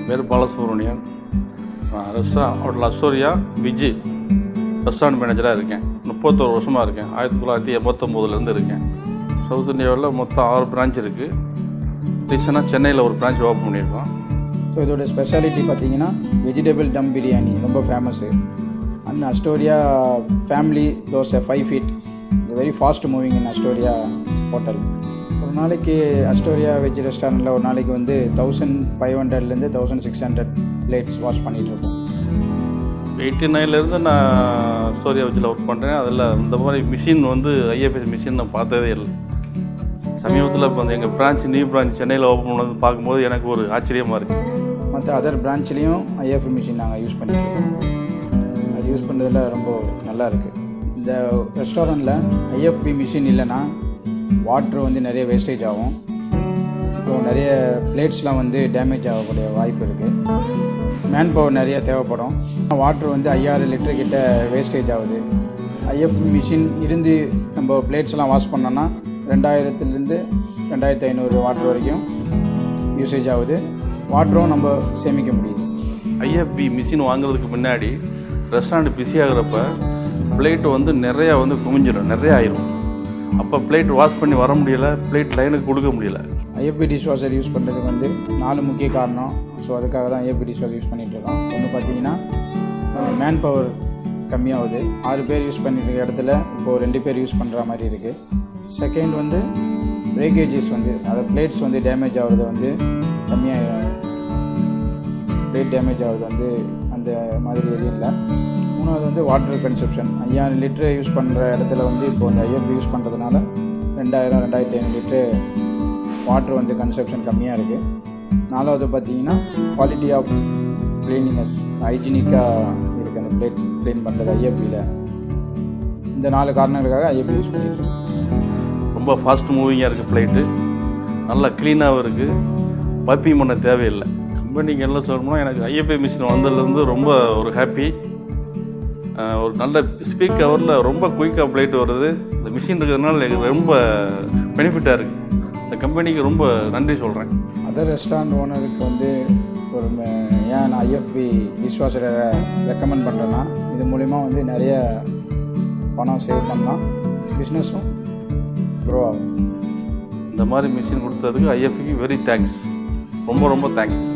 பேர் பாலசுப்ரமணியன். நான் hotel Astoria Viji restaurant மேனேஜராக இருக்கேன். 31 வருஷமாக இருக்கேன். 1989 இருக்கேன். சவுத் இந்தியாவில் மொத்தம் 6 பிரான்ச் இருக்குது. ரீசெண்டாக சென்னையில் ஒரு பிரான்ச் ஓப்பன் பண்ணியிருக்கோம். ஸோ இதோட ஸ்பெஷாலிட்டி பார்த்தீங்கன்னா வெஜிடபிள் டம் பிரியாணி ரொம்ப famous. And Astoria family dosa 5 feet very fast moving in Astoria hotel. ஒரு நாளைக்கு அஸ்டோரியா வெஜ் ரெஸ்டாரண்ட்டில் ஒரு நாளைக்கு வந்து 1500 1600 பிளேட்ஸ் வாஷ் பண்ணிகிட்ருக்கோம். 89 நான் அஸ்டோரியா வெஜ்ஜில் ஒர்க் பண்ணுறேன். அதில் இந்த மாதிரி மிஷின் வந்து IFB மிஷின் நான் பார்த்ததே இல்லை. சமீபத்தில் இப்போ எங்கள் நியூ பிரான்ச் சென்னையில் ஓப்பன் பண்ணது பார்க்கும்போது எனக்கு ஒரு ஆச்சரியமாக இருக்குது. மற்ற அதர் பிரான்ச்லேயும் IFB மிஷின் நாங்கள் யூஸ் பண்ணிட்டுருக்கோம். அது யூஸ் பண்ணுறதுல ரொம்ப நல்லா இருக்குது. இந்த ரெஸ்டாரண்ட்டில் IFB மிஷின் இல்லைன்னா வாட்ரு வந்து நிறைய வேஸ்டேஜ் ஆகும். ஸோ நிறைய பிளேட்ஸ்லாம் வந்து டேமேஜ் ஆகக்கூடிய வாய்ப்பு இருக்குது. மேன் பவர் நிறைய தேவைப்படும். வாட்ரு வந்து 5000 லிட்டர் கிட்ட வேஸ்டேஜ் ஆகுது. IFB மிஷின் இருந்து நம்ம பிளேட்ஸ்லாம் வாஷ் பண்ணோன்னா 2000 2500 வாட்டர் வரைக்கும் யூசேஜ் ஆகுது. வாட்டரும் நம்ம சேமிக்க முடியுது. IFB மிஷின் வாங்குறதுக்கு முன்னாடி ரெஸ்டாரண்ட் பிஸி ஆகிறப்ப பிளேட்டு வந்து நிறையா வந்து குமிஞ்சிடும், நிறையா ஆயிரும். அப்போ பிளேட் வாஷ் பண்ணி வர முடியலை, பிளேட் லைனுக்கு கொடுக்க முடியல. IFB டிஷ்வாஷர் யூஸ் பண்ணுறதுக்கு வந்து 4 முக்கிய காரணம். ஸோ அதுக்காக தான் IFB டிஷ்வாஷர் யூஸ் பண்ணிகிட்ருக்கோம். ஒன்று பார்த்தீங்கன்னா மேன் பவர் கம்மியாகுது. 6 பேர் யூஸ் பண்ணிட்டு இடத்துல இப்போது 2 பேர் யூஸ் பண்ணுற மாதிரி இருக்குது. செகண்ட் வந்து பிரேக்கேஜஸ் வந்து அதை பிளேட்ஸ் வந்து டேமேஜ் ஆகிறது வந்து கம்மியாக, பிளேட் டேமேஜ் ஆகிறது வந்து அந்த மாதிரி எதுவும் இல்லை. மூணாவது வந்து வாட்டர் கன்சப்ஷன். 5000 லிட்டரு யூஸ் பண்ணுற இடத்துல வந்து இப்போ அந்த IFB யூஸ் பண்ணுறதுனால 2500 லிட்டரு வாட்டர் வந்து கன்சப்ஷன் கம்மியாக இருக்குது. நாலாவது பார்த்தீங்கன்னா குவாலிட்டி ஆஃப் க்ளீனினஸ், ஹைஜீனிக்காக இருக்குது அந்த பிளேட்ஸ் க்ளீன் பண்ணுறது IFBயில். இந்த 4 காரணங்களுக்காக IFB யூஸ் பண்ணிட்டு ரொம்ப ஃபாஸ்ட் மூவிங்காக இருக்குது. பிளேட்டு நல்லா க்ளீனாகவும் இருக்குது. பப்பிங் பண்ண தேவையில்லை. கம்பெனிக்கு எல்லாம் சொல்லணும்னா எனக்கு IFB மிஷின் வந்ததுலேருந்து ரொம்ப ஒரு ஹாப்பி. ஒரு நல்ல ஸ்பீக் ஹவரில் ரொம்ப குயிக்காக பிளேட் வருது. இந்த மிஷின் இருக்கிறதுனால எனக்கு ரொம்ப பெனிஃபிட்டாக இருக்குது. இந்த கம்பெனிக்கு ரொம்ப நன்றி சொல்கிறேன். அதர் ரெஸ்டாரண்ட் ஓனருக்கு வந்து ஒரு ஏன் நான் IFB டிஷ்வாஷரை ரெக்கமெண்ட் பண்ணுறேன்னா, இது மூலிமா வந்து நிறைய பணம் சேவ் பண்ணலாம், பிஸ்னஸும் க்ரோ ஆகும். இந்த மாதிரி மிஷின் கொடுத்ததுக்கு IFBக்கு வெரி தேங்க்ஸ். ரொம்ப ரொம்ப தேங்க்ஸ்.